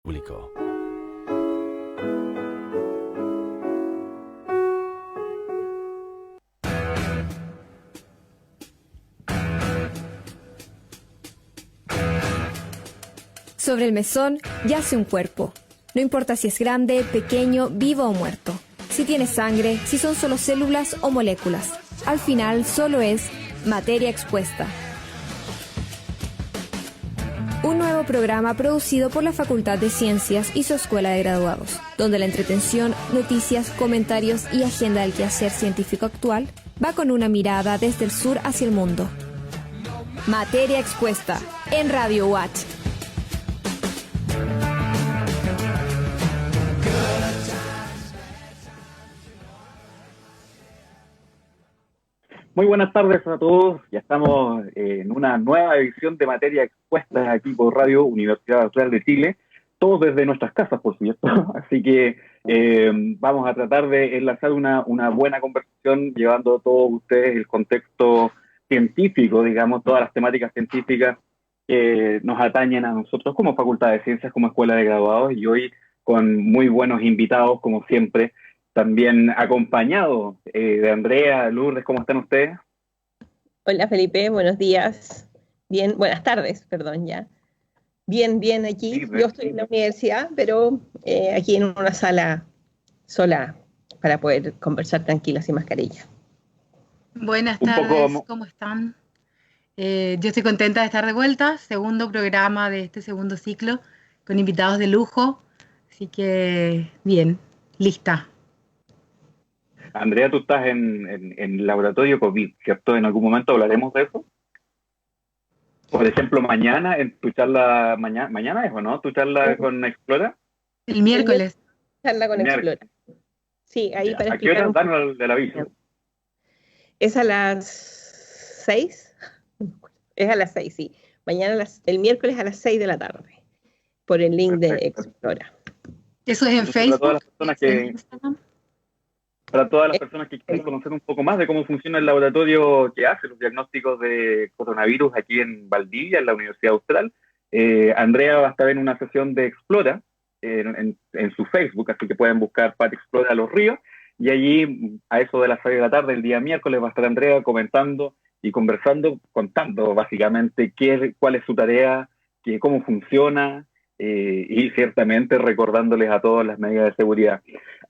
público. Sobre el mesón yace un cuerpo. No importa si es grande, pequeño, vivo o muerto. Si tiene sangre, si son solo células o moléculas. Al final solo es materia expuesta. Un nuevo programa producido por la Facultad de Ciencias y su Escuela de Graduados, donde la entretención, noticias, comentarios y agenda del quehacer científico actual va con una mirada desde el sur hacia el mundo. Materia expuesta en Radio Watch. Muy buenas tardes a todos, ya estamos en una nueva edición de Materia Expuesta aquí por Radio Universidad Austral de Chile, todos desde nuestras casas, por cierto, así que vamos a tratar de enlazar una buena conversación llevando a todos ustedes el contexto científico, digamos, todas las temáticas científicas que nos atañen a nosotros como Facultad de Ciencias, como Escuela de Graduados, y hoy con muy buenos invitados, como siempre. También acompañado de Andrea, Lourdes, ¿cómo están ustedes? Hola Felipe, buenos días. Bien, buenas tardes, perdón ya. Bien aquí. Sí, yo estoy en la universidad, pero aquí en una sala sola para poder conversar tranquila, sin mascarilla. Buenas tardes, ¿cómo están? Yo estoy contenta de estar de vuelta, segundo programa de este segundo ciclo, con invitados de lujo, así que bien, lista. Andrea, tú estás en laboratorio COVID, ¿cierto? ¿En algún momento hablaremos de eso? Por ejemplo, mañana, en tu charla, mañana es, ¿o no? ¿Tu charla con Explora? El miércoles. Charla con Explora. Sí, ahí ya. Para explicar. ¿A qué hora dan del aviso? Es a las 6. Es a las 6, sí. Mañana, el miércoles a las 6 de la tarde, por el link de Explora. ¿Eso es en Facebook? Para todas las personas que... Para todas las personas que quieren conocer un poco más de cómo funciona el laboratorio que hace los diagnósticos de coronavirus aquí en Valdivia, en la Universidad Austral, Andrea va a estar en una sesión de Explora en su Facebook, así que pueden buscar Pat Explora Los Ríos, y allí a eso de las 6 de la tarde, el día miércoles, va a estar Andrea comentando y conversando, contando básicamente cuál es su tarea, cómo funciona, y ciertamente recordándoles a todos las medidas de seguridad.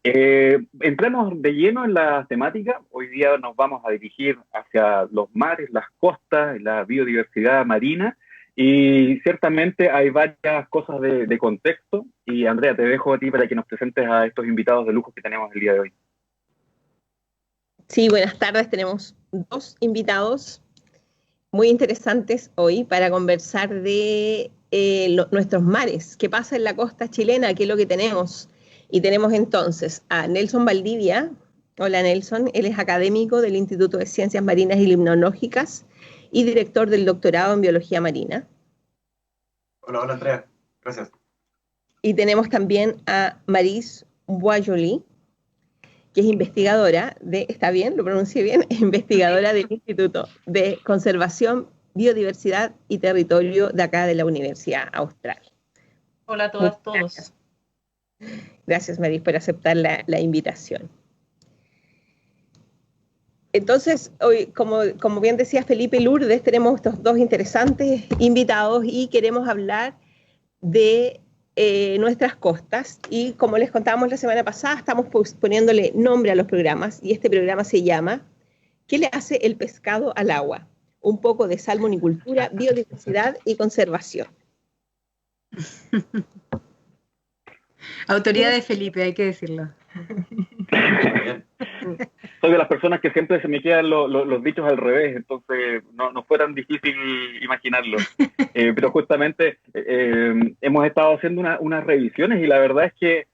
Entramos de lleno en la temática. Hoy día nos vamos a dirigir hacia los mares, las costas, la biodiversidad marina, y ciertamente hay varias cosas de contexto, y Andrea, te dejo a ti para que nos presentes a estos invitados de lujo que tenemos el día de hoy. Sí, buenas tardes, tenemos 2 invitados muy interesantes hoy para conversar de nuestros mares, qué pasa en la costa chilena, qué es lo que tenemos. Y tenemos entonces a Nelson Valdivia. Hola Nelson, él es académico del Instituto de Ciencias Marinas y Limnológicas y director del doctorado en Biología Marina. Hola Andrea, gracias. Y tenemos también a Maris Boisjoli, que es investigadora ¿está bien? ¿Lo pronuncié bien? Investigadora del Instituto de Conservación, Biodiversidad y Territorio de acá de la Universidad Austral. Hola a todas, todos. Gracias, Maris, por aceptar la invitación. Entonces, hoy, como bien decía Felipe, Lourdes, tenemos estos 2 interesantes invitados y queremos hablar de nuestras costas. Y como les contábamos la semana pasada, estamos poniéndole nombre a los programas, y este programa se llama ¿Qué le hace el pescado al agua? Un poco de salmonicultura, biodiversidad y conservación. Autoridad de Felipe, hay que decirlo. Soy de las personas que siempre se me quedan los dichos al revés, entonces no fue tan difícil imaginarlo. Pero justamente hemos estado haciendo unas revisiones, y la verdad es que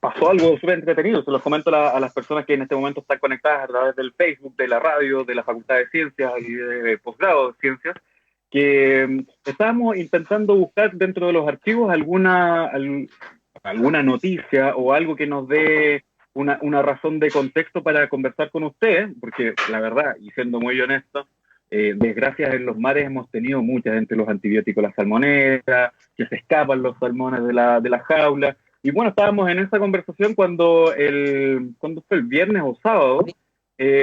pasó algo súper entretenido. Se los comento a las personas que en este momento están conectadas a través del Facebook, de la radio, de la Facultad de Ciencias y de posgrado de Ciencias, que estábamos intentando buscar dentro de los archivos alguna noticia o algo que nos dé una razón de contexto para conversar con ustedes, porque la verdad, y siendo muy honesto, desgracias en los mares hemos tenido muchas, entre los antibióticos, la salmonela, que se escapan los salmones de la jaula. Y bueno, estábamos en esa conversación cuando fue el viernes o sábado,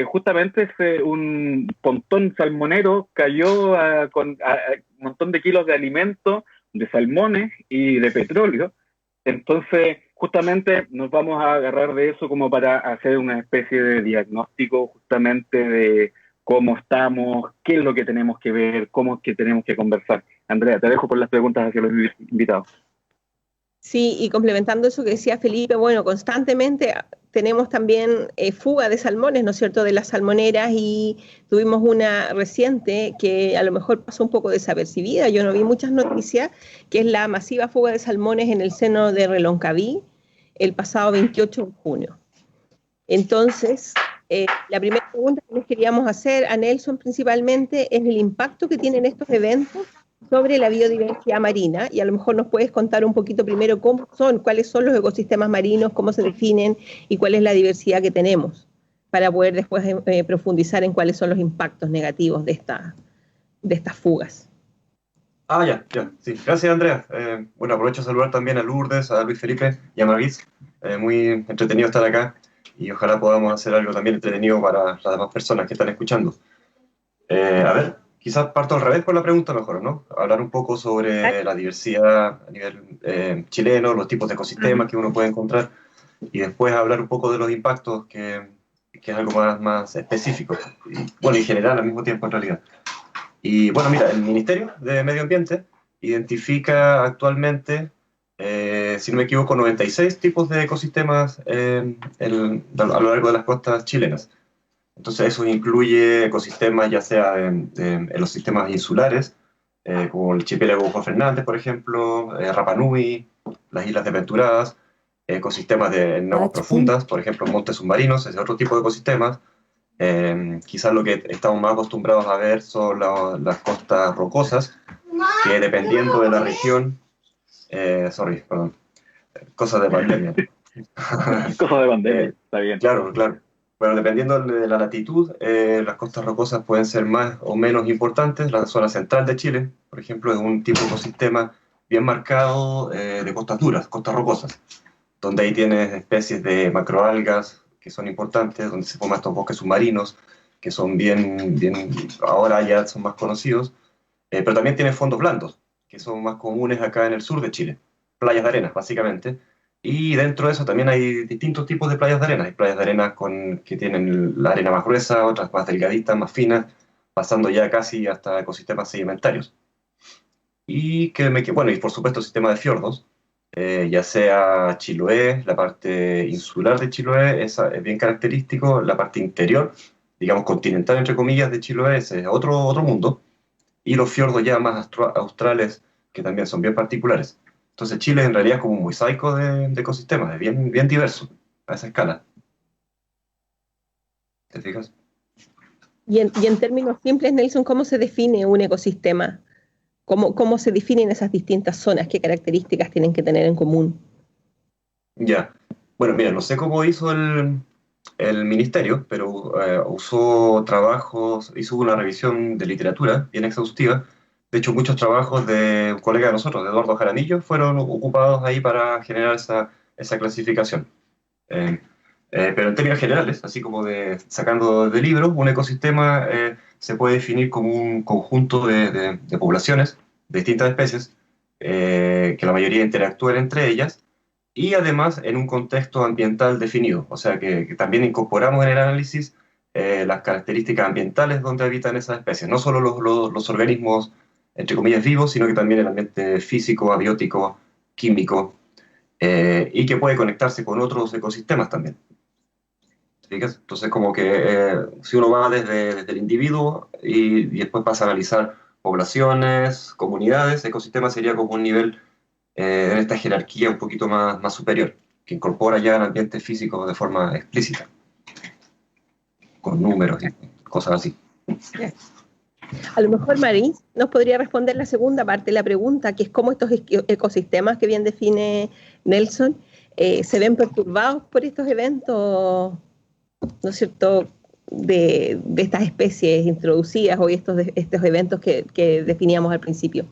justamente un pontón salmonero cayó con un montón de kilos de alimento, de salmones y de petróleo. Entonces, justamente nos vamos a agarrar de eso como para hacer una especie de diagnóstico justamente de cómo estamos, qué es lo que tenemos que ver, cómo es que tenemos que conversar. Andrea, te dejo por las preguntas hacia los invitados. Sí, y complementando eso que decía Felipe, bueno, constantemente tenemos también fuga de salmones, ¿no es cierto?, de las salmoneras, y tuvimos una reciente que a lo mejor pasó un poco desapercibida, yo no vi muchas noticias, que es la masiva fuga de salmones en el seno de Reloncaví el pasado 28 de junio. Entonces, la primera pregunta que les queríamos hacer a Nelson principalmente es el impacto que tienen estos eventos sobre la biodiversidad marina, y a lo mejor nos puedes contar un poquito primero cuáles son los ecosistemas marinos, cómo se definen y cuál es la diversidad que tenemos, para poder después profundizar en cuáles son los impactos negativos de estas fugas. Ya, sí. Gracias, Andrea. Bueno, aprovecho a saludar también a Lourdes, a Luis Felipe y a Mavis. Muy entretenido estar acá, y ojalá podamos hacer algo también entretenido para las demás personas que están escuchando. A ver, quizás parto al revés por la pregunta mejor, ¿no? Hablar un poco sobre la diversidad a nivel chileno, los tipos de ecosistemas que uno puede encontrar, y después hablar un poco de los impactos, que es algo más específico, y, bueno, y general al mismo tiempo en realidad. Y bueno, mira, el Ministerio de Medio Ambiente identifica actualmente, si no me equivoco, 96 tipos de ecosistemas a lo largo de las costas chilenas. Entonces eso incluye ecosistemas ya sea en los sistemas insulares, como el archipiélago Juan Fernández, por ejemplo, Rapa Nui, las Islas Desventuradas, ecosistemas en aguas profundas, por ejemplo, montes submarinos, ese otro tipo de ecosistemas. Quizás lo que estamos más acostumbrados a ver son las costas rocosas, que dependiendo de la región, cosas de pandemia. Cosas de pandemia, está bien. Claro. Bueno, dependiendo de la latitud, las costas rocosas pueden ser más o menos importantes. La zona central de Chile, por ejemplo, es un tipo de ecosistema bien marcado de costas duras, costas rocosas, donde ahí tienes especies de macroalgas que son importantes, donde se forman estos bosques submarinos, que son bien ahora ya son más conocidos, pero también tienes fondos blandos, que son más comunes acá en el sur de Chile, playas de arena, básicamente. Y dentro de eso también hay distintos tipos de playas de arena. Hay playas de arena que tienen la arena más gruesa, otras más delgaditas, más finas, pasando ya casi hasta ecosistemas sedimentarios. Y y por supuesto sistema de fiordos, ya sea Chiloé, la parte insular de Chiloé, es bien característico, la parte interior, digamos continental entre comillas de Chiloé, es otro mundo, y los fiordos ya más australes, que también son bien particulares. Entonces Chile en realidad es como un mosaico de ecosistemas, es bien diverso a esa escala. ¿Te fijas? Y en términos simples, Nelson, ¿cómo se define un ecosistema? ¿Cómo se definen esas distintas zonas? ¿Qué características tienen que tener en común? Ya. Bueno, mira, no sé cómo hizo el ministerio, pero hizo una revisión de literatura bien exhaustiva. De hecho, muchos trabajos de un colega de nosotros, de Eduardo Jaramillo, fueron ocupados ahí para generar esa clasificación. Pero en términos generales, así como sacando de libros, un ecosistema se puede definir como un conjunto de poblaciones de distintas especies, que la mayoría interactúan entre ellas, y además en un contexto ambiental definido. O sea que también incorporamos en el análisis las características ambientales donde habitan esas especies, no solo los organismos entre comillas vivos, sino que también el ambiente físico, abiótico, químico, y que puede conectarse con otros ecosistemas también. ¿Fijas? Entonces, como que si uno va desde el individuo y después pasa a analizar poblaciones, comunidades, ecosistemas sería como un nivel en esta jerarquía un poquito más superior, que incorpora ya el ambiente físico de forma explícita, con números y cosas así. A lo mejor Maris nos podría responder la segunda parte de la pregunta, que es cómo estos ecosistemas que bien define Nelson se ven perturbados por estos eventos, ¿no es cierto?, estas especies introducidas o estos eventos que definíamos al principio?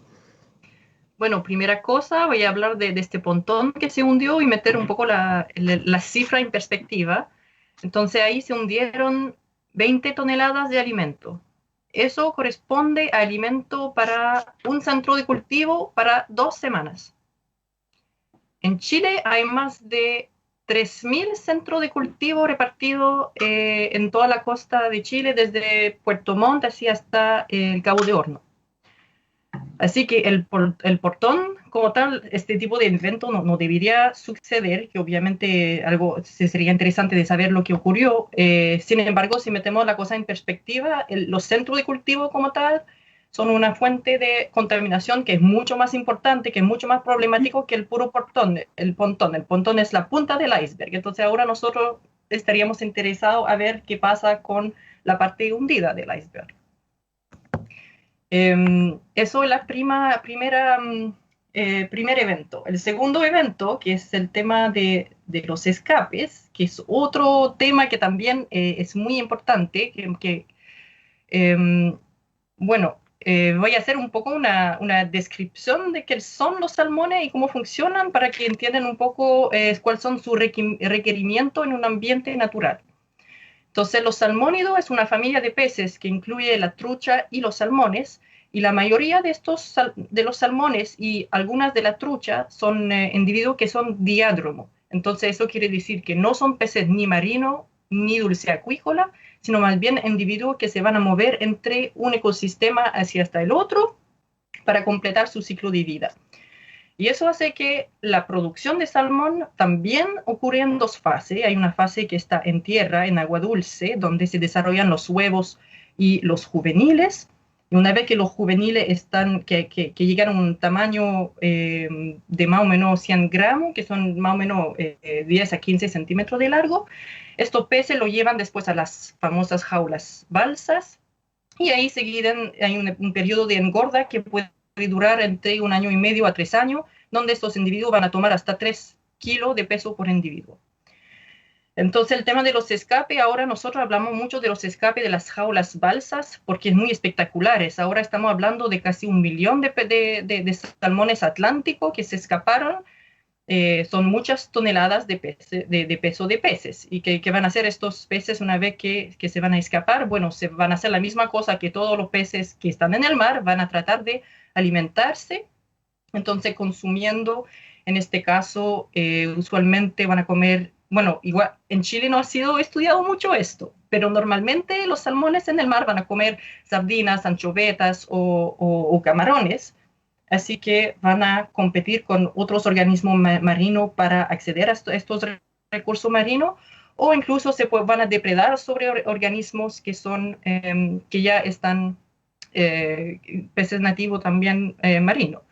Bueno, primera cosa, voy a hablar de este pontón que se hundió y meter un poco la cifra en perspectiva. Entonces ahí se hundieron 20 toneladas de alimento. Eso corresponde a alimento para un centro de cultivo para 2 semanas. En Chile hay más de 3.000 centros de cultivo repartidos en toda la costa de Chile, desde Puerto Montt hasta el Cabo de Horno. Así que el portón, como tal, este tipo de evento no debería suceder, que obviamente sería interesante de saber lo que ocurrió. Sin embargo, si metemos la cosa en perspectiva, los centros de cultivo como tal son una fuente de contaminación que es mucho más importante, que es mucho más problemático que el puro pontón. El pontón es la punta del iceberg. Entonces ahora nosotros estaríamos interesados a ver qué pasa con la parte hundida del iceberg. Eso es el primer evento. El segundo evento, que es el tema de los escapes, que es otro tema que también es muy importante, voy a hacer un poco una descripción de qué son los salmones y cómo funcionan para que entiendan un poco cuáles son sus requerimientos en un ambiente natural. Entonces, los salmónidos es una familia de peces que incluye la trucha y los salmones, y la mayoría de los salmones y algunas de la trucha son individuos que son diádromos. Entonces, eso quiere decir que no son peces ni marinos ni dulceacuícola, sino más bien individuos que se van a mover entre un ecosistema hacia hasta el otro para completar su ciclo de vida. Y eso hace que la producción de salmón también ocurre en 2 fases. Hay una fase que está en tierra, en agua dulce, donde se desarrollan los huevos y los juveniles. Y una vez que los juveniles que llegan a un tamaño de más o menos 100 gramos, que son más o menos 10 a 15 centímetros de largo, estos peces lo llevan después a las famosas jaulas balsas. Y ahí hay un periodo de engorda que puede durar entre 1 año y medio a 3 años, donde estos individuos van a tomar hasta 3 kilos de peso por individuo. Entonces, el tema de los escapes, ahora nosotros hablamos mucho de los escapes de las jaulas balsas, porque es muy espectaculares. Ahora estamos hablando de casi 1 millón de salmones atlánticos que se escaparon. Son muchas toneladas de peso de peces. ¿Y qué van a hacer estos peces una vez que se van a escapar? Bueno, se van a hacer la misma cosa que todos los peces que están en el mar, van a tratar de alimentarse, entonces consumiendo, en este caso, usualmente van a comer, bueno, igual en Chile no ha sido estudiado mucho esto, pero normalmente los salmones en el mar van a comer sardinas, anchovetas o camarones, así que van a competir con otros organismos marinos para acceder a estos recursos marinos, o incluso van a depredar sobre organismos que ya están peces nativos también marinos.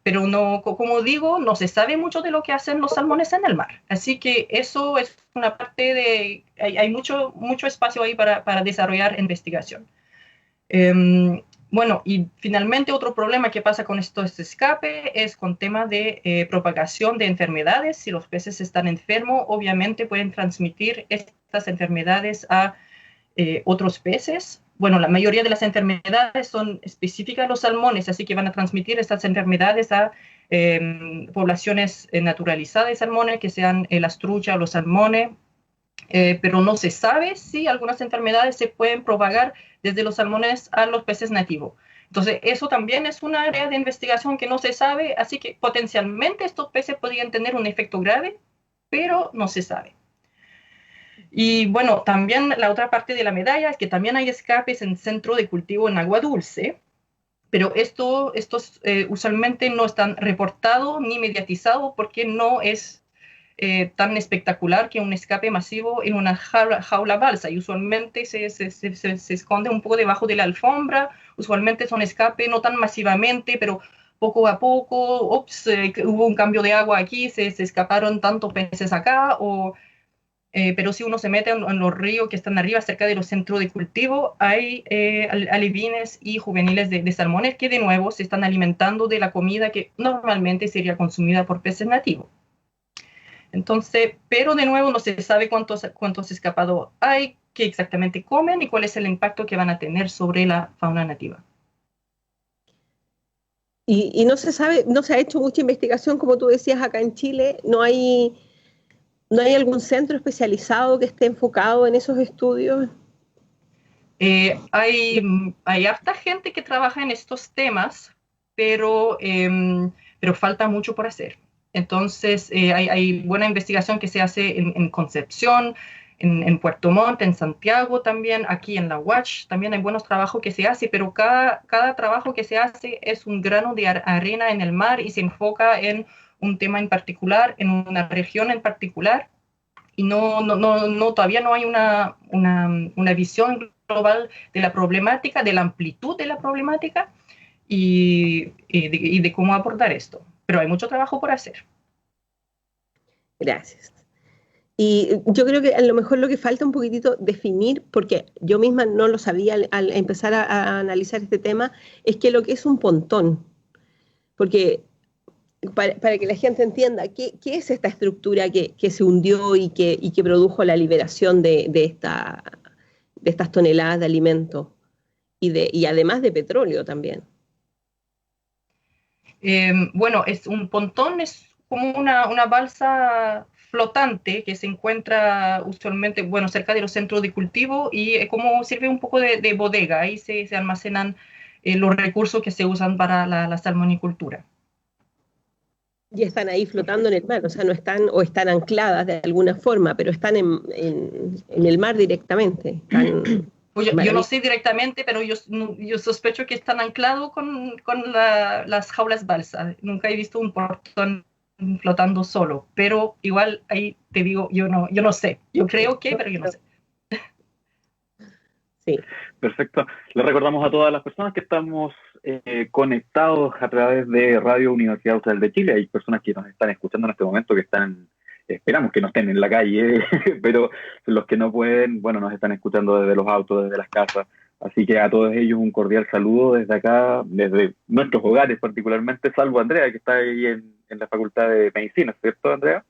Pero no, como digo, no se sabe mucho de lo que hacen los salmones en el mar. Así que eso es una parte hay mucho espacio ahí para desarrollar investigación. Bueno, y finalmente otro problema que pasa con estos escapes es con temas de propagación de enfermedades. Si los peces están enfermos, obviamente pueden transmitir estas enfermedades a otros peces. Bueno, la mayoría de las enfermedades son específicas a los salmones, así que van a transmitir estas enfermedades a poblaciones naturalizadas de salmones, que sean las truchas o los salmones, pero no se sabe si algunas enfermedades se pueden propagar desde los salmones a los peces nativos. Entonces, eso también es una área de investigación que no se sabe, así que potencialmente estos peces podrían tener un efecto grave, pero no se sabe. Y bueno, también la otra parte de la medalla es que también hay escapes en centro de cultivo en agua dulce, pero estos usualmente no están reportados ni mediatizados porque no es tan espectacular que un escape masivo en una jaula balsa, y usualmente se esconde un poco debajo de la alfombra. Usualmente son escapes no tan masivamente, pero poco a poco, hubo un cambio de agua aquí, se escaparon tantos peces acá, pero si uno se mete en los ríos que están arriba, cerca de los centros de cultivo, hay alevines y juveniles de salmones que de nuevo se están alimentando de la comida que normalmente sería consumida por peces nativos. Entonces, pero de nuevo no se sabe cuántos escapados hay, qué exactamente comen y cuál es el impacto que van a tener sobre la fauna nativa. Y no se sabe, no se ha hecho mucha investigación, como tú decías, acá en Chile. ¿No hay algún centro especializado que esté enfocado en esos estudios? Hay harta gente que trabaja en estos temas, pero falta mucho por hacer. Entonces, hay buena investigación que se hace en Concepción, en Puerto Montt, en Santiago también, aquí en la UACH también hay buenos trabajos que se hace, pero cada trabajo que se hace es un grano de arena en el mar y se enfoca en un tema en particular, en una región en particular, y todavía no hay una visión global de la problemática, de la amplitud de la problemática y de cómo abordar esto. Pero hay mucho trabajo por hacer. Gracias. Y yo creo que a lo mejor lo que falta un poquitito definir, porque yo misma no lo sabía al empezar a analizar este tema, es que lo que es un pontón. Porque para que la gente entienda, ¿qué es esta estructura que se hundió y que produjo la liberación de estas toneladas de alimento y además de petróleo también? Bueno, un pontón es como una balsa flotante que se encuentra usualmente, cerca de los centros de cultivo y como sirve un poco de bodega. Ahí se almacenan los recursos que se usan para la salmonicultura. Y están ahí flotando en el mar, o sea, no están, o están ancladas de alguna forma, pero están en el mar directamente. Yo no sé directamente, pero yo sospecho que están anclados con las jaulas balsa. Nunca he visto un pontón flotando solo, pero igual ahí te digo, yo no sé. Yo creo que, pero yo no sé. Sí. Perfecto. Le recordamos a todas las personas que estamos conectados a través de Radio Universidad Austral de Chile. Hay personas que nos están escuchando en este momento que esperamos que no estén en la calle, pero los que no pueden, nos están escuchando desde los autos, desde las casas. Así que a todos ellos un cordial saludo desde acá, desde nuestros hogares particularmente, salvo Andrea, que está ahí en la Facultad de Medicina, ¿cierto, Andrea?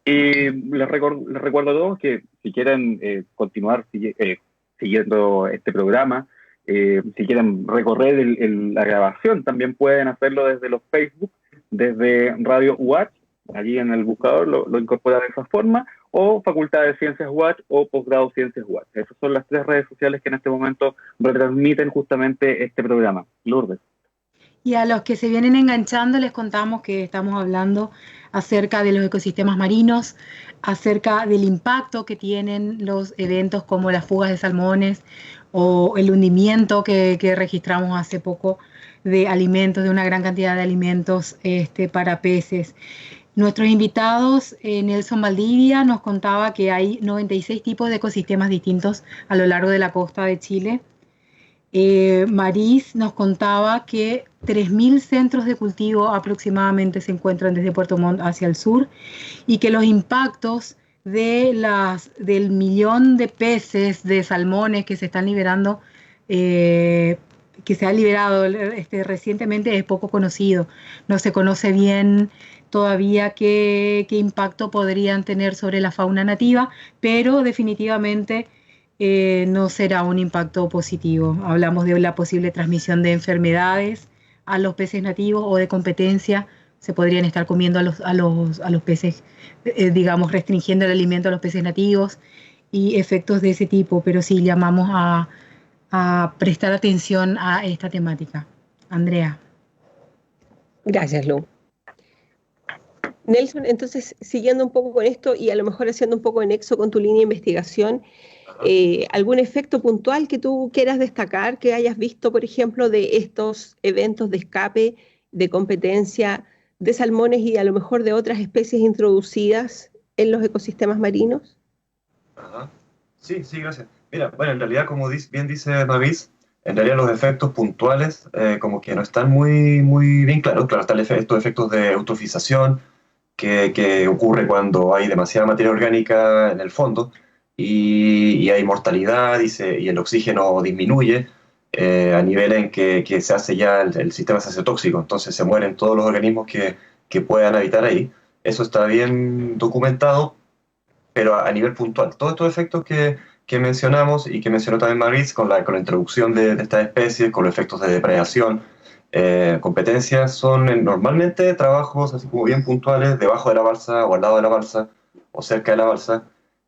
Y les recuerdo a todos que si quieren continuar siguiendo este programa, si quieren recorrer la grabación, también pueden hacerlo desde los Facebook, desde Radio UACH, allí en el buscador lo incorporan de esa forma, o Facultad de Ciencias UACH o Posgrado Ciencias UACH. Esas son las 3 redes sociales que en este momento retransmiten justamente este programa. Lourdes. Y a los que se vienen enganchando les contamos que estamos hablando acerca de los ecosistemas marinos, acerca del impacto que tienen los eventos como las fugas de salmones o el hundimiento que registramos hace poco de alimentos, de una gran cantidad de alimentos para peces. Nuestros invitados, Nelson Valdivia, nos contaba que hay 96 tipos de ecosistemas distintos a lo largo de la costa de Chile. Maris nos contaba que 3.000 centros de cultivo aproximadamente se encuentran desde Puerto Montt hacia el sur y que los impactos del millón de peces, de salmones que se están liberando, que se ha liberado recientemente, es poco conocido. No se conoce bien todavía qué impacto podrían tener sobre la fauna nativa, pero definitivamente no será un impacto positivo. Hablamos de la posible transmisión de enfermedades a los peces nativos o de competencia. Se podrían estar comiendo a los peces, digamos, restringiendo el alimento a los peces nativos y efectos de ese tipo, pero sí llamamos a prestar atención a esta temática. Andrea. Gracias, Lu. Nelson, entonces, siguiendo un poco con esto y a lo mejor haciendo un poco de nexo con tu línea de investigación, ¿algún efecto puntual que tú quieras destacar, que hayas visto, por ejemplo, de estos eventos de escape, de competencia de salmones y a lo mejor de otras especies introducidas en los ecosistemas marinos? Ajá. Sí, gracias. Mira, en realidad, como bien dice Mavis, en realidad los efectos puntuales como que no están muy bien claros. Claro, están estos efectos de eutrofización que ocurre cuando hay demasiada materia orgánica en el fondo y hay mortalidad y el oxígeno disminuye a nivel en que se hace ya el sistema se hace tóxico, entonces se mueren todos los organismos que puedan habitar ahí. Eso está bien documentado, pero a nivel puntual. Todos estos efectos que que mencionamos y que mencionó también Maris con la introducción de estas especies, con los efectos de depredación, competencias, son normalmente trabajos así como bien puntuales debajo de la balsa o al lado de la balsa o cerca de la balsa,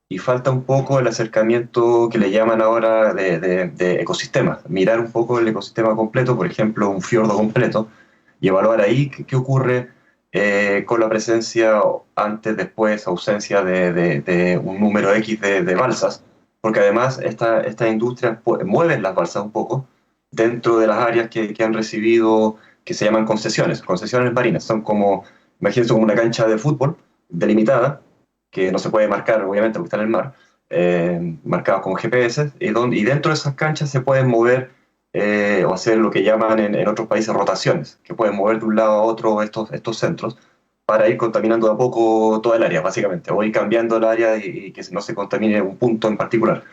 y falta un poco el acercamiento que le llaman ahora de ecosistemas, mirar un poco el ecosistema completo, por ejemplo un fiordo completo, y evaluar ahí qué ocurre con la presencia antes, después, ausencia de un número X de balsas, porque además estas industrias mueven las balsas un poco dentro de las áreas que han recibido, que se llaman concesiones marinas. Son como, imagínense como una cancha de fútbol delimitada, que no se puede marcar, obviamente, porque está en el mar, marcados como GPS, y dentro de esas canchas se pueden mover o hacer lo que llaman en otros países rotaciones, que pueden mover de un lado a otro estos centros para ir contaminando de a poco toda el área, básicamente, o ir cambiando el área y que no se contamine un punto en particular.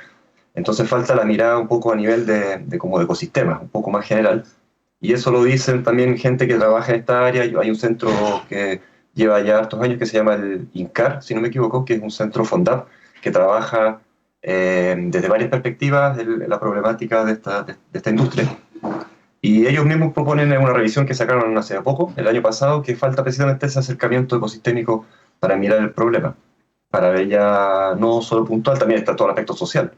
Entonces falta la mirada un poco a nivel como de ecosistemas, un poco más general, y eso lo dicen también gente que trabaja en esta área. Hay un centro que lleva ya hartos años que se llama el INCAR, si no me equivoco, que es un centro FONDAP que trabaja desde varias perspectivas la problemática de esta industria. Y ellos mismos proponen en una revisión que sacaron hace poco, el año pasado, que falta precisamente ese acercamiento ecosistémico para mirar el problema, para ver ya no solo puntual, también está todo el aspecto social.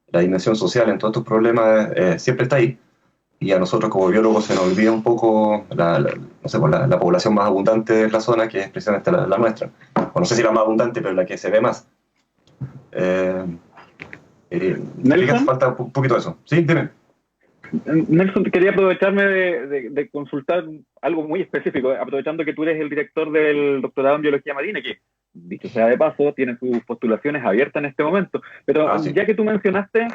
La dimensión social en todos estos problemas siempre está ahí, y a nosotros como biólogos se nos olvida un poco la población más abundante de la zona, que es precisamente la nuestra. O no sé si la más abundante, pero la que se ve más. Nelson, falta un poquito de eso. Sí, dime. Nelson, quería aprovecharme de consultar algo muy específico, aprovechando que tú eres el director del doctorado en biología marina, que, dicho sea de paso, tiene sus postulaciones abiertas en este momento. Pero sí. Ya que tú mencionaste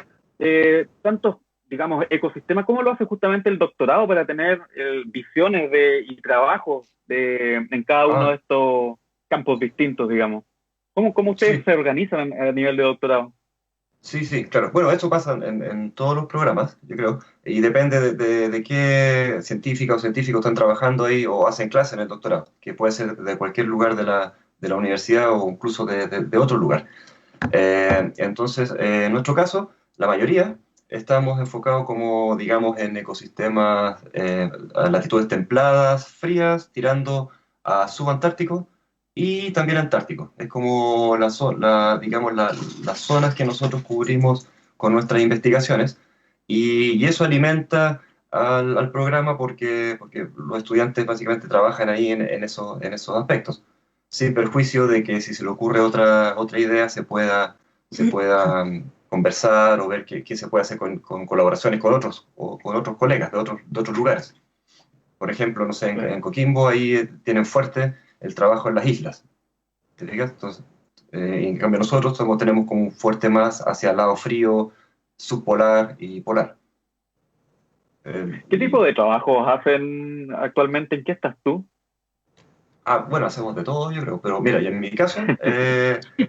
tantos, digamos, ecosistemas, ¿cómo lo hace justamente el doctorado para tener visiones y trabajos en cada uno de estos campos distintos, digamos? ¿Cómo ustedes se organizan a nivel de doctorado? Sí, claro. Bueno, eso pasa en todos los programas, yo creo, y depende de qué científica o científicos están trabajando ahí o hacen clase en el doctorado, que puede ser de cualquier lugar de la universidad o incluso de otro lugar. Entonces, en nuestro caso, la mayoría estamos enfocados como, digamos, en ecosistemas a latitudes templadas, frías, tirando a subantártico, y también Antártico. Es como digamos, las zonas que nosotros cubrimos con nuestras investigaciones, y eso alimenta al programa porque los estudiantes básicamente trabajan ahí en esos aspectos, sin perjuicio de que si se le ocurre otra idea se pueda conversar o ver qué se puede hacer con colaboraciones con otros colegas de otros lugares. Por ejemplo, no sé, en Coquimbo ahí tienen fuerte el trabajo en las islas, ¿te fijas? Entonces, en cambio nosotros tenemos como un fuerte más hacia el lado frío, subpolar y polar. ¿Qué tipo de trabajos hacen actualmente? ¿En qué estás tú? Bueno, hacemos de todo, yo creo, pero mira, y en mi caso,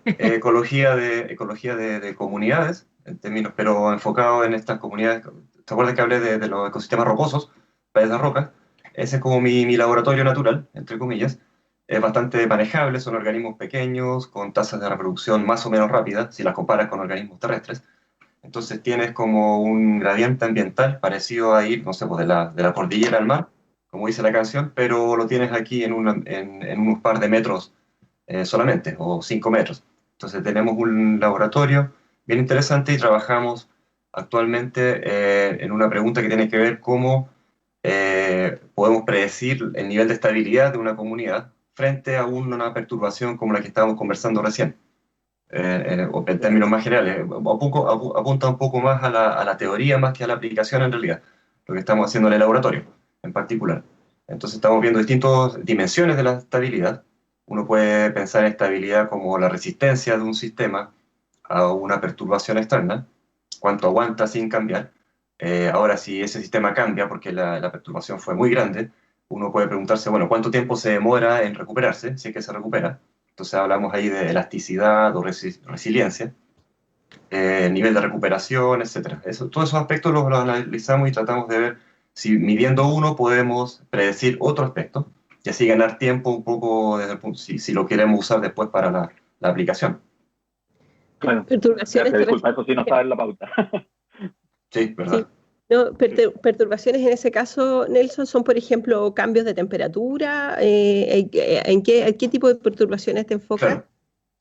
ecología de comunidades, en términos, pero enfocado en estas comunidades. ¿Te acuerdas que hablé de los ecosistemas rocosos, países de rocas? Ese es como mi laboratorio natural, entre comillas. Es bastante manejable, son organismos pequeños, con tasas de reproducción más o menos rápidas, si las comparas con organismos terrestres. Entonces tienes como un gradiente ambiental parecido a ir, no sé, pues de la cordillera al mar, como dice la canción, pero lo tienes aquí en unos par de metros solamente, o 5 metros. Entonces tenemos un laboratorio bien interesante y trabajamos actualmente en una pregunta que tiene que ver cómo podemos predecir el nivel de estabilidad de una comunidad frente a una perturbación como la que estábamos conversando recién, en términos más generales. Apunta un poco más a la teoría más que a la aplicación en realidad, lo que estamos haciendo en el laboratorio en particular. Entonces estamos viendo distintas dimensiones de la estabilidad. Uno puede pensar en estabilidad como la resistencia de un sistema a una perturbación externa, cuánto aguanta sin cambiar. Ahora, si ese sistema cambia porque la perturbación fue muy grande, uno puede preguntarse, bueno, ¿cuánto tiempo se demora en recuperarse, si es que se recupera? Entonces hablamos ahí de elasticidad o resiliencia, nivel de recuperación, etc. Todos esos aspectos los analizamos y tratamos de ver si midiendo uno podemos predecir otro aspecto y así ganar tiempo un poco desde el punto, si lo queremos usar después para la aplicación. Bueno, Perturbaciones. disculpa, eso sí no estaba en la pauta. Sí, verdad. Sí. No, perturbaciones en ese caso, Nelson, son, por ejemplo, cambios de temperatura. ¿En qué tipo de perturbaciones te enfocas? Claro.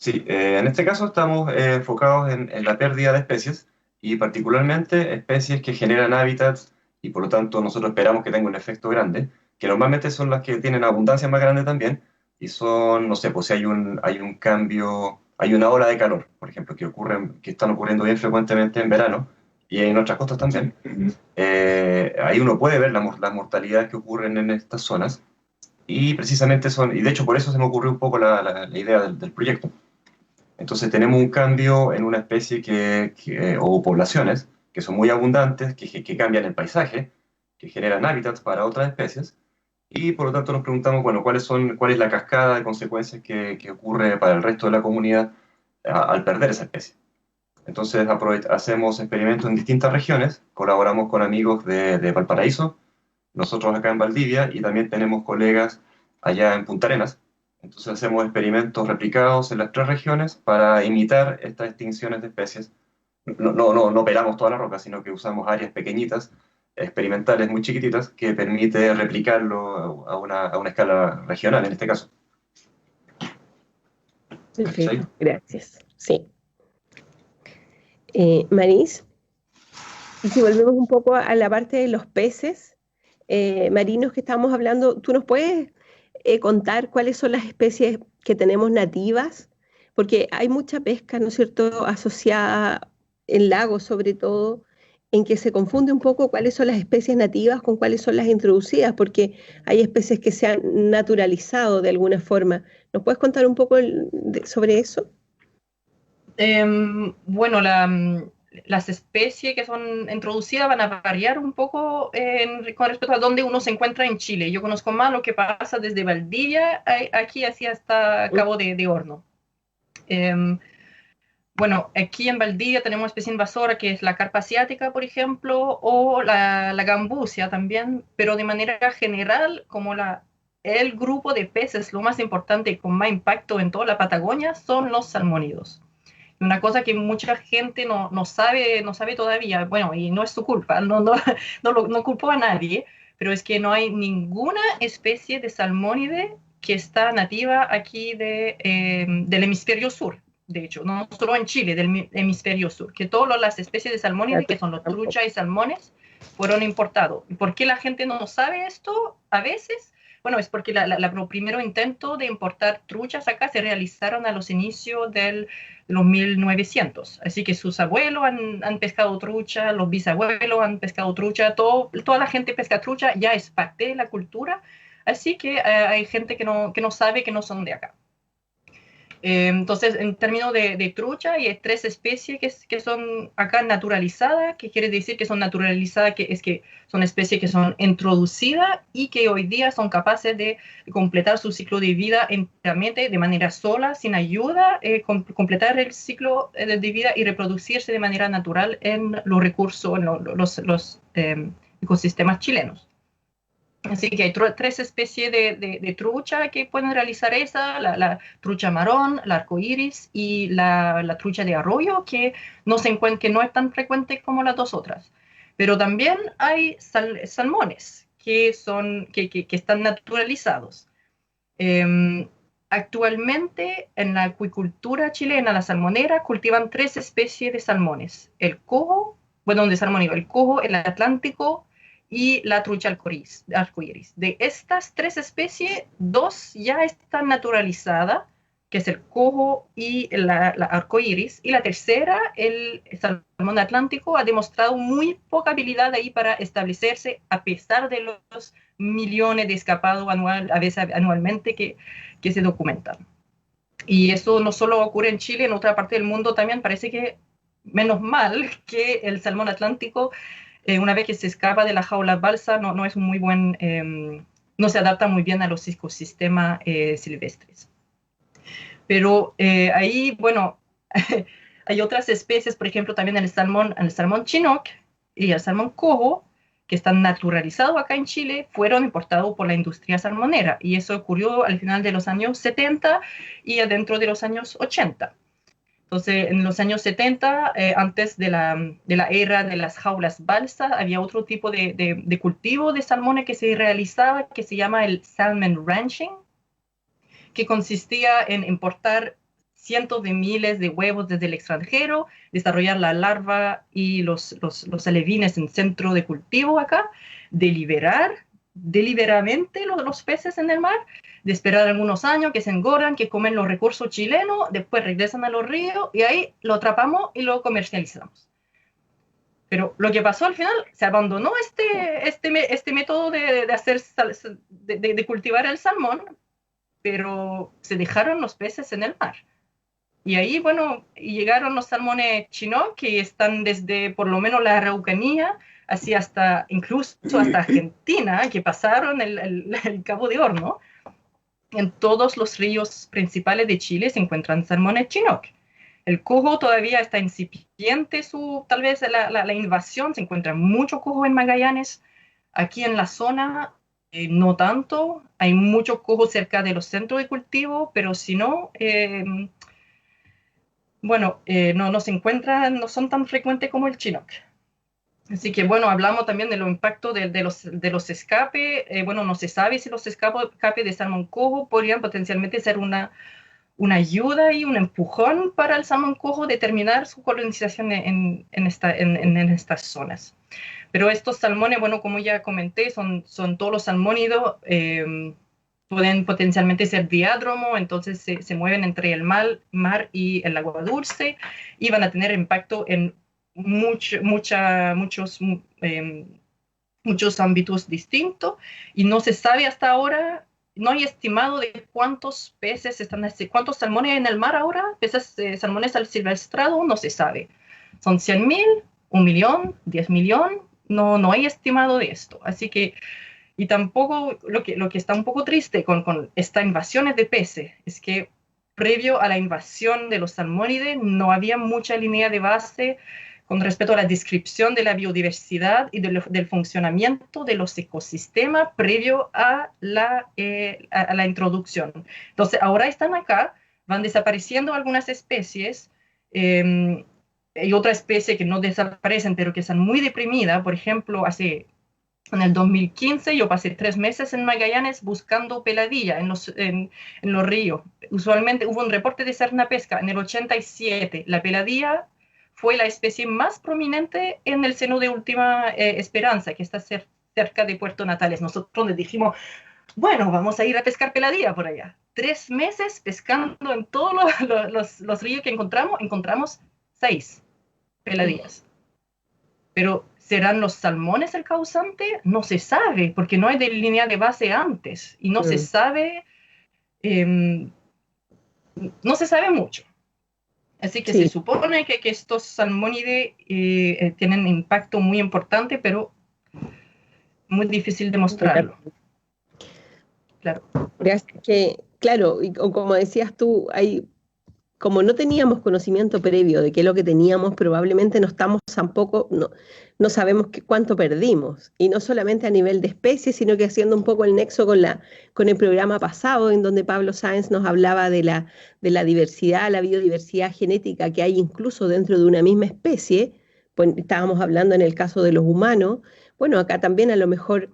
Sí, en este caso estamos enfocados en la pérdida de especies y particularmente especies que generan hábitats y por lo tanto nosotros esperamos que tengan un efecto grande, que normalmente son las que tienen abundancia más grande también y son, no sé, pues si hay un cambio, hay una ola de calor, por ejemplo, que están ocurriendo bien frecuentemente en verano y en otras costas también. Ahí uno puede ver las mortalidades que ocurren en estas zonas y precisamente y de hecho por eso se me ocurrió un poco la idea del proyecto. Entonces tenemos un cambio en una especie o poblaciones que son muy abundantes, que cambian el paisaje, que generan hábitats para otras especies, y por lo tanto nos preguntamos, bueno, cuál es la cascada de consecuencias que ocurre para el resto de la comunidad al perder esa especie. Entonces hacemos experimentos en distintas regiones, colaboramos con amigos de Valparaíso, nosotros acá en Valdivia, y también tenemos colegas allá en Punta Arenas. Entonces hacemos experimentos replicados en las 3 regiones para imitar estas extinciones de especies. No pelamos toda la roca, sino que usamos áreas pequeñitas, experimentales muy chiquititas, que permite replicarlo a una escala regional en este caso. Perfecto, gracias. Sí. Marís, y si volvemos un poco a la parte de los peces marinos que estábamos hablando, ¿tú nos puedes contar cuáles son las especies que tenemos nativas? Porque hay mucha pesca, ¿no es cierto?, asociada en lagos sobre todo, en que se confunde un poco cuáles son las especies nativas con cuáles son las introducidas, porque hay especies que se han naturalizado de alguna forma. ¿Nos puedes contar un poco sobre eso? Bueno, las especies que son introducidas van a variar un poco con respecto a dónde uno se encuentra en Chile. Yo conozco más lo que pasa desde Valdivia aquí hasta Cabo de Horno. Bueno, aquí en Valdivia tenemos una especie invasora que es la carpa asiática, por ejemplo, o la gambusia también, pero de manera general, como el grupo de peces, lo más importante y con más impacto en toda la Patagonia, son los salmónidos. Una cosa que mucha gente no sabe todavía, bueno, y no es su culpa, no culpo a nadie, pero es que no hay ninguna especie de salmónide que está nativa aquí del hemisferio sur. De hecho, no solo en Chile, del hemisferio sur, que todas las especies de salmónidos, que son los truchas y salmones, fueron importados. ¿Por qué la gente no sabe esto a veces? Bueno, es porque los primeros intentos de importar truchas acá se realizaron a los inicios de los 1900. Así que sus abuelos han pescado trucha, los bisabuelos han pescado trucha, toda la gente pesca trucha, ya es parte de la cultura. Así que hay gente que no sabe que no son de acá. Entonces, en términos de trucha, hay 3 especies que son acá naturalizadas, que quiere decir que son naturalizadas, que son especies que son introducidas y que hoy día son capaces de completar su ciclo de vida enteramente, de manera sola, sin ayuda, completar el ciclo de vida y reproducirse de manera natural en los recursos, en los ecosistemas chilenos. Así que hay 3 especies de trucha que pueden realizar la trucha marrón, la arcoíris y la trucha de arroyo, que no es tan frecuente como las 2 otras. Pero también hay salmones que están naturalizados. Actualmente en la acuicultura chilena, la salmonera, cultivan 3 especies de salmones. El coho, el coho, el atlántico y la trucha arcoíris. De estas 3 especies, 2 ya están naturalizadas, que es el coho y la arcoíris, y la tercera, el salmón atlántico, ha demostrado muy poca habilidad ahí para establecerse, a pesar de los millones de escapados a veces anualmente que se documentan. Y eso no solo ocurre en Chile, en otra parte del mundo también parece que, menos mal, que el salmón atlántico, una vez que se escapa de la jaula balsa, no es un muy buen, no se adapta muy bien a los ecosistemas silvestres. Pero ahí, bueno, hay otras especies, por ejemplo, también el salmón chinook y el salmón coho, que están naturalizados acá en Chile, fueron importados por la industria salmonera. Y eso ocurrió al final de los años 70 y adentro de los años 80. Entonces, en los años 70, antes de la era de las jaulas balsa, había otro tipo de cultivo de salmones que se realizaba, que se llama el salmon ranching, que consistía en importar cientos de miles de huevos desde el extranjero, desarrollar la larva y los alevines en centro de cultivo acá, deliberadamente los peces en el mar, de esperar algunos años que se engordan, que comen los recursos chilenos, después regresan a los ríos y ahí lo atrapamos y lo comercializamos. Pero lo que pasó al final, se abandonó este método de cultivar el salmón, pero se dejaron los peces en el mar. Y ahí, bueno, llegaron los salmones Chinook, que están desde por lo menos la Araucanía, así incluso hasta Argentina, que pasaron el Cabo de Horno. En todos los ríos principales de Chile se encuentran salmones Chinook. El coho todavía está incipiente, tal vez la invasión, se encuentra mucho coho en Magallanes. Aquí en la zona, no tanto, hay mucho coho cerca de los centros de cultivo, pero si no, no se encuentran, no son tan frecuentes como el Chinook. Así que, bueno, hablamos también de los impactos de los escapes. No se sabe si los escapes de salmón coho podrían potencialmente ser una ayuda y un empujón para el salmón coho de terminar su colonización en estas zonas. Pero estos salmones, bueno, como ya comenté, son todos los salmónidos, pueden potencialmente ser diádromos, entonces se mueven entre el mar y el agua dulce y van a tener impacto en muchos ámbitos distintos, y no se sabe hasta ahora, no hay estimado de cuántos salmones hay en el mar ahora, peces salmones silvestrados, no se sabe. Son 100.000, 1.000.000, 10.000.000, no hay estimado de esto. Así que, y tampoco, lo que está un poco triste con estas invasiones de peces es que previo a la invasión de los salmónidos no había mucha línea de base con respecto a la descripción de la biodiversidad y del funcionamiento de los ecosistemas previo a la introducción. Entonces, ahora están acá, van desapareciendo algunas especies, hay otras especies que no desaparecen, pero que están muy deprimidas. Por ejemplo, en el 2015 yo pasé 3 meses en Magallanes buscando peladilla en los ríos. Usualmente hubo un reporte de sernapesca en el 87. La peladilla fue la especie más prominente en el seno de Última Esperanza, que está cerca de Puerto Natales. Nosotros les dijimos, bueno, vamos a ir a pescar peladilla por allá. 3 meses pescando en todos los ríos que encontramos 6 peladillas. Pero ¿serán los salmones el causante? No se sabe, porque no hay línea de base antes, y no se sabe, no se sabe mucho. Así que se supone que estos salmónidos tienen impacto muy importante, pero muy difícil demostrarlo. Claro. Claro, y como decías tú, como no teníamos conocimiento previo de qué es lo que teníamos, probablemente no sabemos cuánto perdimos. Y no solamente a nivel de especies, sino que haciendo un poco el nexo con el programa pasado, en donde Pablo Sáenz nos hablaba de la diversidad, la biodiversidad genética que hay incluso dentro de una misma especie. Pues estábamos hablando en el caso de los humanos. Bueno, acá también a lo mejor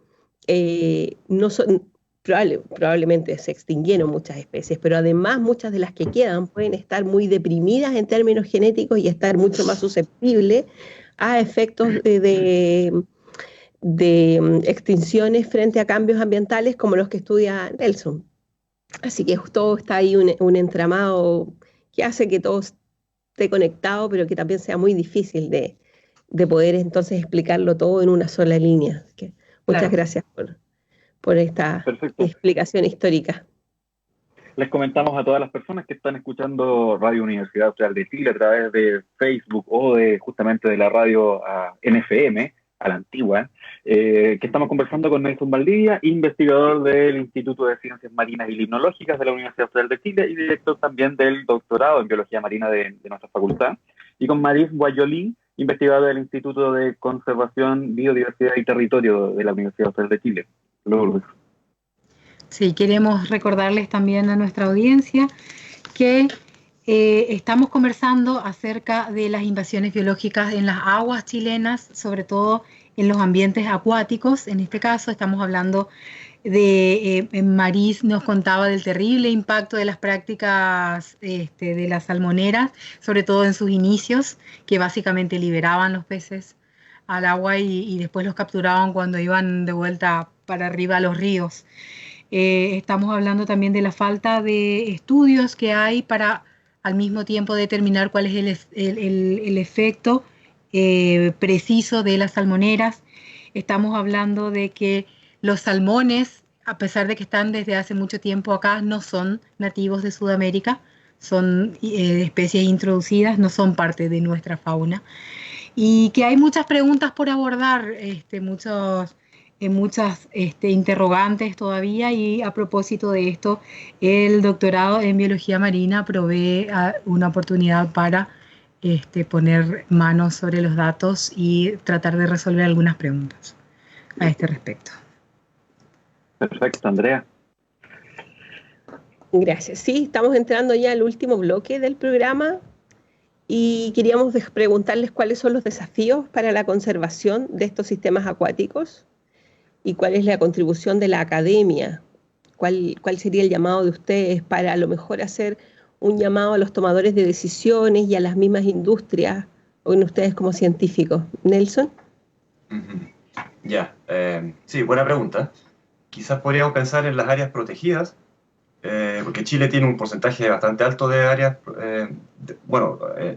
probablemente se extinguieron muchas especies, pero además muchas de las que quedan pueden estar muy deprimidas en términos genéticos y estar mucho más susceptibles a efectos de extinciones frente a cambios ambientales como los que estudia Nelson. Así que todo está ahí un entramado que hace que todo esté conectado, pero que también sea muy difícil de poder entonces explicarlo todo en una sola línea. Así que muchas gracias por esta explicación histórica. Les comentamos a todas las personas que están escuchando Radio Universidad Austral de Chile a través de Facebook o justamente de la radio NFM, a la antigua, que estamos conversando con Nelson Valdivia, investigador del Instituto de Ciencias Marinas y Limnológicas de la Universidad Austral de Chile y director también del doctorado en Biología Marina de nuestra facultad, y con Maris Guayolín, investigador del Instituto de Conservación, Biodiversidad y Territorio de la Universidad Austral de Chile. Lourdes. Sí, queremos recordarles también a nuestra audiencia que estamos conversando acerca de las invasiones biológicas en las aguas chilenas, sobre todo en los ambientes acuáticos. En este caso estamos hablando de, Marís nos contaba del terrible impacto de las prácticas de las salmoneras, sobre todo en sus inicios, que básicamente liberaban los peces al agua y después los capturaban cuando iban de vuelta para arriba a los ríos. Estamos hablando también de la falta de estudios que hay para al mismo tiempo determinar cuál es el efecto preciso de las salmoneras. Estamos hablando de que los salmones, a pesar de que están desde hace mucho tiempo acá, no son nativos de Sudamérica, son especies introducidas, no son parte de nuestra fauna. Y que hay muchas preguntas por abordar, muchas interrogantes todavía, y a propósito de esto, el doctorado en biología marina provee una oportunidad para poner manos sobre los datos y tratar de resolver algunas preguntas a este respecto. Perfecto, Andrea. Gracias. Sí, estamos entrando ya al último bloque del programa y queríamos preguntarles cuáles son los desafíos para la conservación de estos sistemas acuáticos y cuál es la contribución de la academia. ¿Cuál sería el llamado de ustedes para a lo mejor hacer un llamado a los tomadores de decisiones y a las mismas industrias, o en ustedes como científicos? Nelson. Sí, buena pregunta. Quizás podríamos pensar en las áreas protegidas, porque Chile tiene un porcentaje bastante alto de áreas,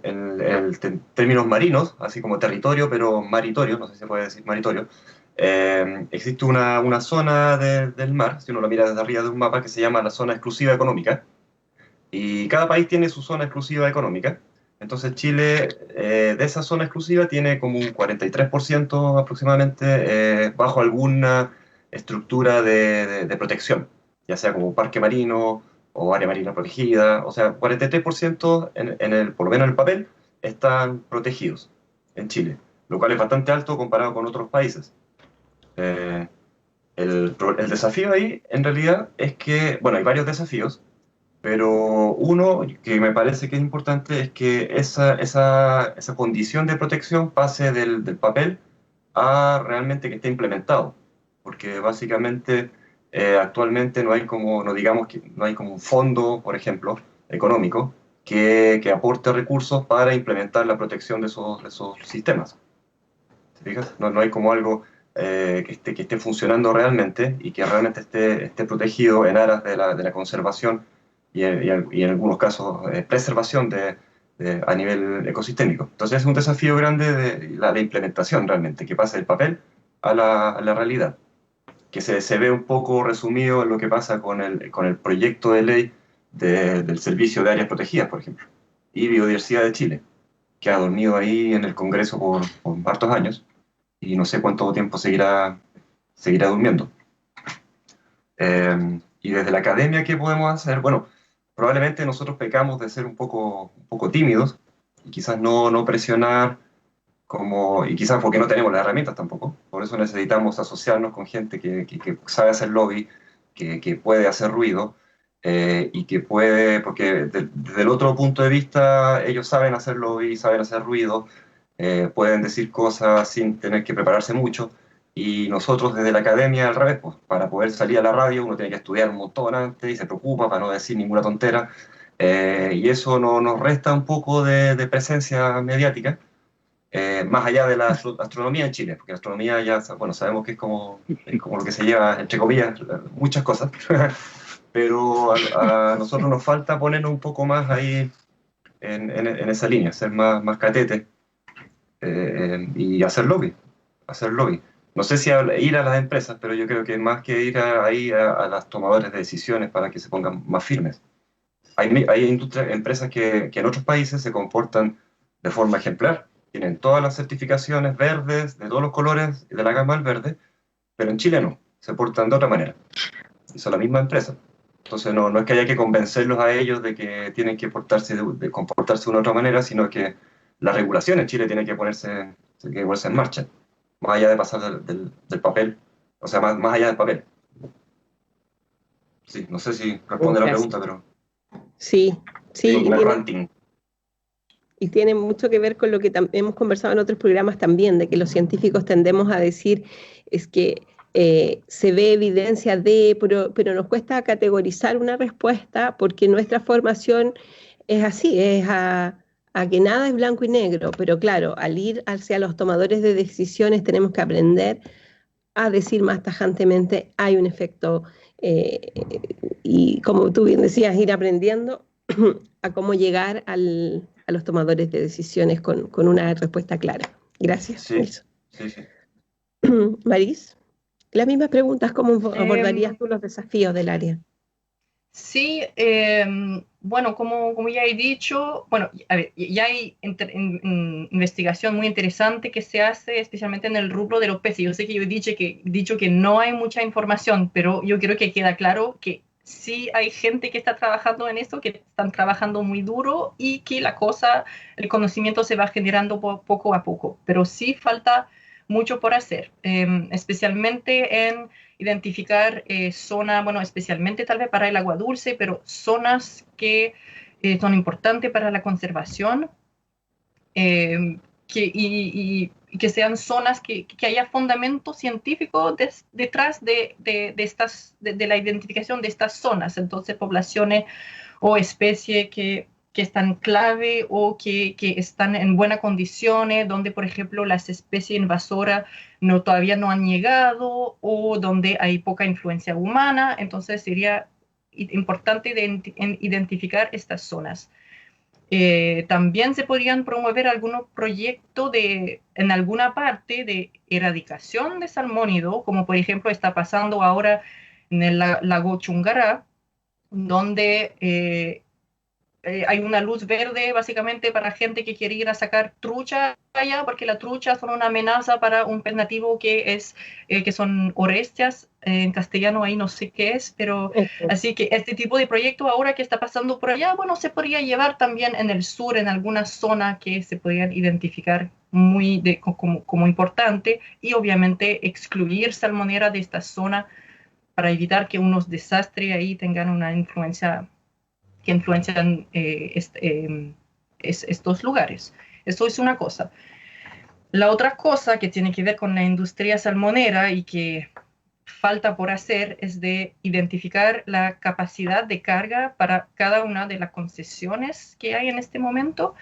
en términos marinos, así como territorio, pero maritorio, no sé si se puede decir maritorio. Existe una zona del mar, si uno lo mira desde arriba de un mapa, que se llama la zona exclusiva económica, y cada país tiene su zona exclusiva económica. Entonces Chile, de esa zona exclusiva, tiene como un 43% aproximadamente bajo alguna estructura de protección, ya sea como un parque marino o área marina protegida. O sea, 43% por lo menos en el papel, están protegidos en Chile, lo cual es bastante alto comparado con otros países. El desafío ahí, en realidad, es que, hay varios desafíos, pero uno que me parece que es importante es que esa condición de protección pase del papel a realmente que esté implementado, porque básicamente actualmente no hay como un fondo, por ejemplo, económico que aporte recursos para implementar la protección de esos sistemas. ¿Te fijas? No hay como algo que esté funcionando realmente y que realmente esté protegido en aras de la conservación y en algunos casos preservación a nivel ecosistémico. Entonces es un desafío grande de la implementación realmente, que pase del papel a la realidad, que se ve un poco resumido en lo que pasa con el proyecto de ley del Servicio de Áreas Protegidas, por ejemplo, y Biodiversidad de Chile, que ha dormido ahí en el Congreso por hartos años, y no sé cuánto tiempo seguirá durmiendo. Y desde la academia, ¿qué podemos hacer? Bueno, probablemente nosotros pecamos de ser un poco tímidos, y quizás no presionar, y quizás porque no tenemos las herramientas tampoco. Por eso necesitamos asociarnos con gente que sabe hacer lobby, que puede hacer ruido, y que puede, porque desde el otro punto de vista ellos saben hacer lobby, saben hacer ruido, pueden decir cosas sin tener que prepararse mucho, y nosotros desde la academia al revés, pues, para poder salir a la radio uno tiene que estudiar un montón antes y se preocupa para no decir ninguna tontera, y eso nos resta un poco de presencia mediática, más allá de la astronomía en Chile, porque la astronomía ya, sabemos que es como lo que se lleva, entre comillas, muchas cosas, pero a nosotros nos falta ponernos un poco más ahí en esa línea, ser más catete, y hacer lobby. No sé si ir a las empresas, pero yo creo que más que ir ahí a las tomadores de decisiones para que se pongan más firmes. Hay empresas que en otros países se comportan de forma ejemplar, tienen todas las certificaciones verdes, de todos los colores, de la gama al verde, pero en Chile no, se portan de otra manera. Y son la misma empresa. Entonces no es que haya que convencerlos a ellos de que tienen que comportarse de una otra manera, sino que la regulación en Chile tiene que ponerse en marcha, más allá de pasar del papel, o sea, más allá del papel. Sí, no sé si responde la pregunta, pero... Sí, Sí, como ranting. Y tiene mucho que ver con lo que hemos conversado en otros programas también, de que los científicos tendemos a decir es que se ve evidencia de, pero nos cuesta categorizar una respuesta porque nuestra formación es así, es a que nada es blanco y negro, pero claro, al ir hacia los tomadores de decisiones tenemos que aprender a decir más tajantemente, hay un efecto, y como tú bien decías, ir aprendiendo a cómo llegar a los tomadores de decisiones con una respuesta clara. Gracias. Sí. Maris, las mismas preguntas, ¿cómo abordarías tú los desafíos del área? Sí, bueno, como ya he dicho, bueno, a ver, ya hay investigación muy interesante que se hace especialmente en el rubro de los peces. Yo sé que yo he dicho que no hay mucha información, pero yo creo que queda claro que sí hay gente que está trabajando en esto, que están trabajando muy duro y que el conocimiento se va generando poco a poco, pero sí falta mucho por hacer, especialmente en identificar zonas, bueno, especialmente tal vez para el agua dulce, pero zonas que son importantes para la conservación, y que sean zonas que haya fundamento científico detrás de la identificación de estas zonas. Entonces, poblaciones o especies que están clave o que están en buenas condiciones, donde, por ejemplo, las especies invasoras todavía no han llegado o donde hay poca influencia humana. Entonces, sería importante identificar estas zonas. También se podrían promover algunos proyectos en alguna parte de erradicación de salmónido, como por ejemplo está pasando ahora en el lago Chungará, donde hay una luz verde básicamente para gente que quiere ir a sacar trucha allá, porque las truchas son una amenaza para un pez nativo que son orestias. En castellano ahí no sé qué es, pero así que este tipo de proyecto ahora que está pasando por allá, bueno, se podría llevar también en el sur, en alguna zona que se podrían identificar como importante, y obviamente excluir salmonera de esta zona para evitar que unos desastres ahí tengan una influencia que influencian estos lugares. Eso es una cosa. La otra cosa que tiene que ver con la industria salmonera y que falta por hacer es de identificar la capacidad de carga para cada una de las concesiones que hay en este momento.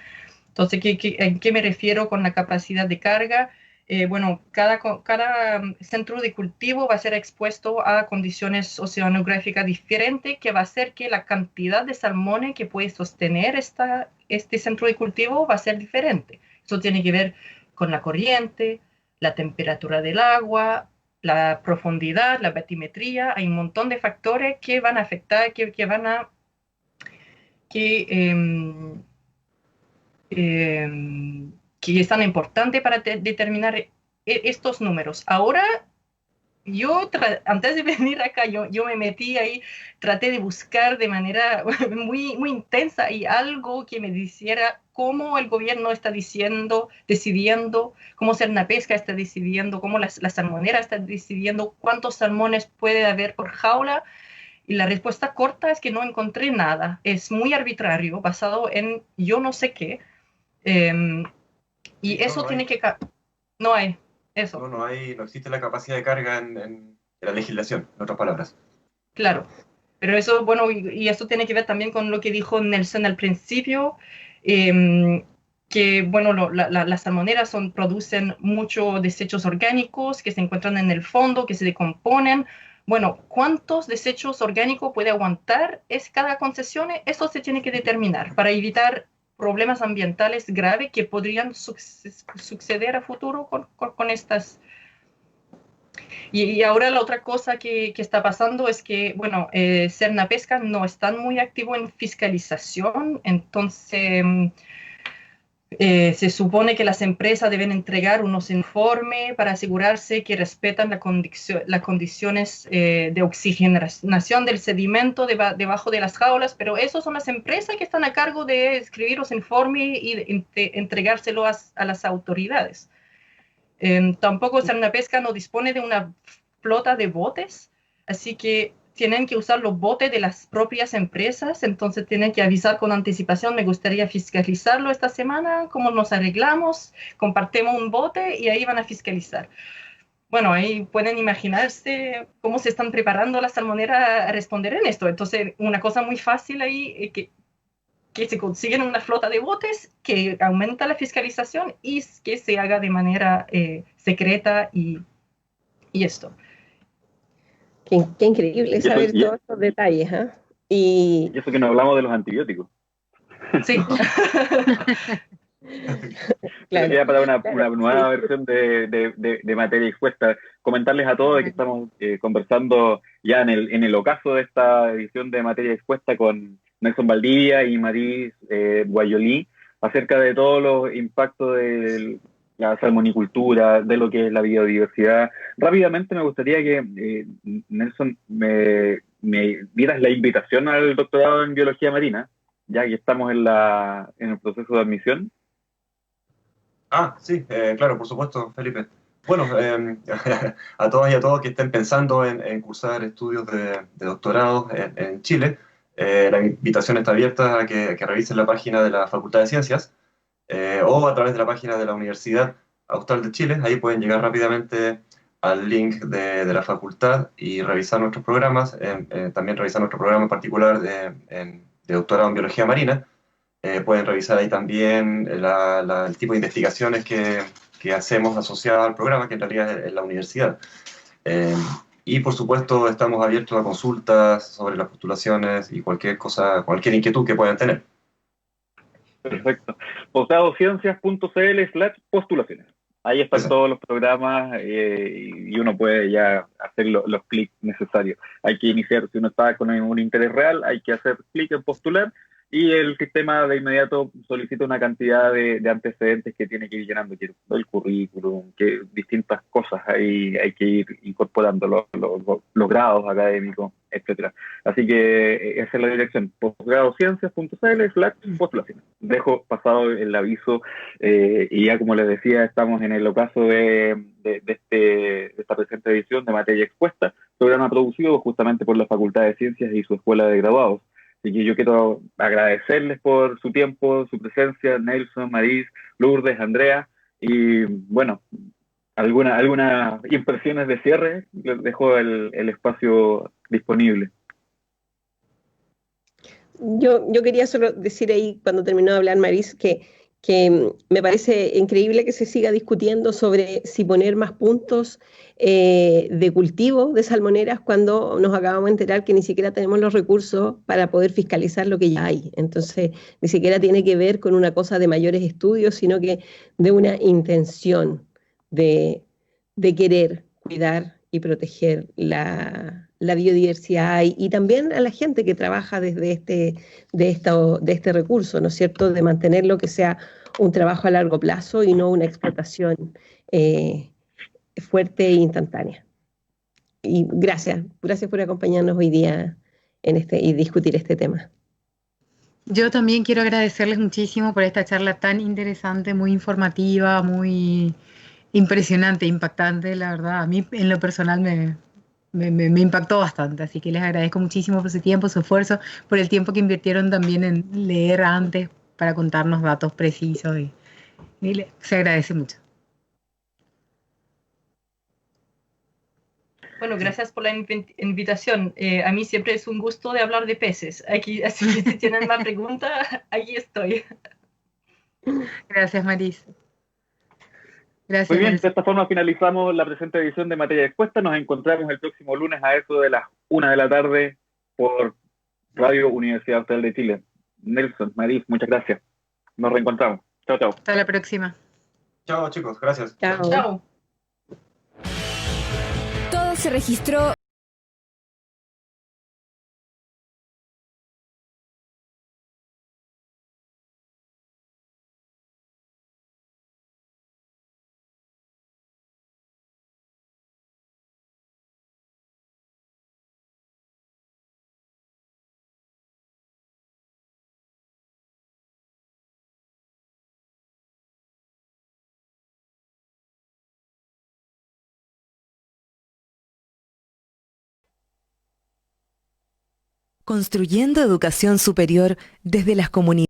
Entonces, ¿en qué me refiero con la capacidad de carga? Bueno, cada centro de cultivo va a ser expuesto a condiciones oceanográficas diferentes, que va a hacer que la cantidad de salmones que puede sostener este centro de cultivo va a ser diferente. Eso tiene que ver con la corriente, la temperatura del agua, la profundidad, la batimetría. Hay un montón de factores que van a afectar, que es tan importante para determinar estos números. Ahora, antes de venir acá, yo me metí ahí, traté de buscar de manera muy, muy intensa y algo que me dijera cómo el gobierno está decidiendo, cómo Cernapesca está decidiendo, cómo la salmonera está decidiendo cuántos salmones puede haber por jaula. Y la respuesta corta es que no encontré nada. Es muy arbitrario, basado en yo no sé qué. Y eso tiene que... No hay eso. No existe la capacidad de carga en la legislación, en otras palabras. Claro, pero eso, bueno, y eso tiene que ver también con lo que dijo Nelson al principio, que, bueno, las salmoneras producen muchos desechos orgánicos que se encuentran en el fondo, que se decomponen. Bueno, ¿cuántos desechos orgánicos puede aguantar cada concesión? Eso se tiene que determinar para evitar problemas ambientales graves que podrían suceder a futuro con estas. Y ahora la otra cosa que está pasando es que, bueno, Cernapesca no está muy activo en fiscalización, entonces se supone que las empresas deben entregar unos informes para asegurarse que respetan las condiciones de oxigenación del sedimento debajo de las jaulas, pero esas son las empresas que están a cargo de escribir los informes y entregárselo a las autoridades. Tampoco Cernapesca no dispone de una flota de botes, así que tienen que usar los botes de las propias empresas, entonces tienen que avisar con anticipación, me gustaría fiscalizarlo esta semana, cómo nos arreglamos, compartimos un bote y ahí van a fiscalizar. Bueno, ahí pueden imaginarse cómo se están preparando las salmoneras a responder en esto. Entonces, una cosa muy fácil ahí, que se consiguen una flota de botes, que aumenta la fiscalización y que se haga de manera secreta y esto. Qué increíble saber todos estos detalles. Y eso que no hablamos de los antibióticos. Sí. Claro, ya para una nueva versión de materia expuesta, comentarles a todos que estamos conversando ya en el ocaso de esta edición de materia expuesta con Nelson Valdivia y Maris Guayolí acerca de todos los impactos de la salmonicultura, de lo que es la biodiversidad. Rápidamente me gustaría que Nelson me dieras la invitación al doctorado en biología marina, ya que estamos en el proceso de admisión. Sí, claro, por supuesto, Felipe. Bueno, a todas y a todos que estén pensando en cursar estudios de doctorado en Chile, la invitación está abierta a que revisen la página de la Facultad de Ciencias o a través de la página de la Universidad Austral de Chile. Ahí pueden llegar rápidamente al link de la facultad y revisar nuestros programas, también revisar nuestro programa en particular de doctorado en biología marina. Pueden revisar ahí también el tipo de investigaciones que hacemos asociadas al programa, que en realidad es la universidad. Y por supuesto estamos abiertos a consultas sobre las postulaciones y cualquier inquietud que puedan tener. Perfecto. Posgradociencias.cl/postulaciones. Ahí están todos los programas y uno puede ya hacer los clics necesarios. Hay que iniciar, si uno está con un interés real, hay que hacer clic en postular y el sistema de inmediato solicita una cantidad de antecedentes que tiene que ir llenando, el currículum, que distintas cosas ahí hay que ir incorporando, los grados académicos, etcétera. Así que esa es la dirección, posgradociencias.cl/postulaciones. Dejo pasado el aviso y ya como les decía, estamos en el ocaso de esta presente edición de materia expuesta, programa producido justamente por la Facultad de Ciencias y su Escuela de Graduados. Así que yo quiero agradecerles por su tiempo, su presencia, Nelson, Maris, Lourdes, Andrea, y bueno, algunas impresiones de cierre, les dejo el espacio disponible. Yo quería solo decir ahí, cuando terminó de hablar Maris, que me parece increíble que se siga discutiendo sobre si poner más puntos de cultivo de salmoneras cuando nos acabamos de enterar que ni siquiera tenemos los recursos para poder fiscalizar lo que ya hay. Entonces, ni siquiera tiene que ver con una cosa de mayores estudios, sino que de una intención de querer cuidar y proteger la biodiversidad y también a la gente que trabaja desde este recurso, ¿no es cierto?, de mantenerlo que sea un trabajo a largo plazo y no una explotación fuerte e instantánea. Y gracias por acompañarnos hoy día y discutir este tema. Yo también quiero agradecerles muchísimo por esta charla tan interesante, muy informativa, muy impresionante, impactante, la verdad. A mí en lo personal me impactó bastante, así que les agradezco muchísimo por su tiempo, su esfuerzo, por el tiempo que invirtieron también en leer antes para contarnos datos precisos y se agradece mucho. Bueno, gracias por la invitación. A mí siempre es un gusto de hablar de peces. Aquí, así que si tienen más preguntas, aquí estoy. Gracias, Maris. Gracias. Muy bien, de esta forma finalizamos la presente edición de Materia Expuesta. Nos encontramos el próximo lunes a eso de las 1 de la tarde por Radio Universidad Austral de Chile. Nelson, Maris, muchas gracias. Nos reencontramos. Chao, chao. Hasta la próxima. Chao, chicos. Gracias. Chao. Chao. Todo se registró Construyendo educación superior desde las comunidades.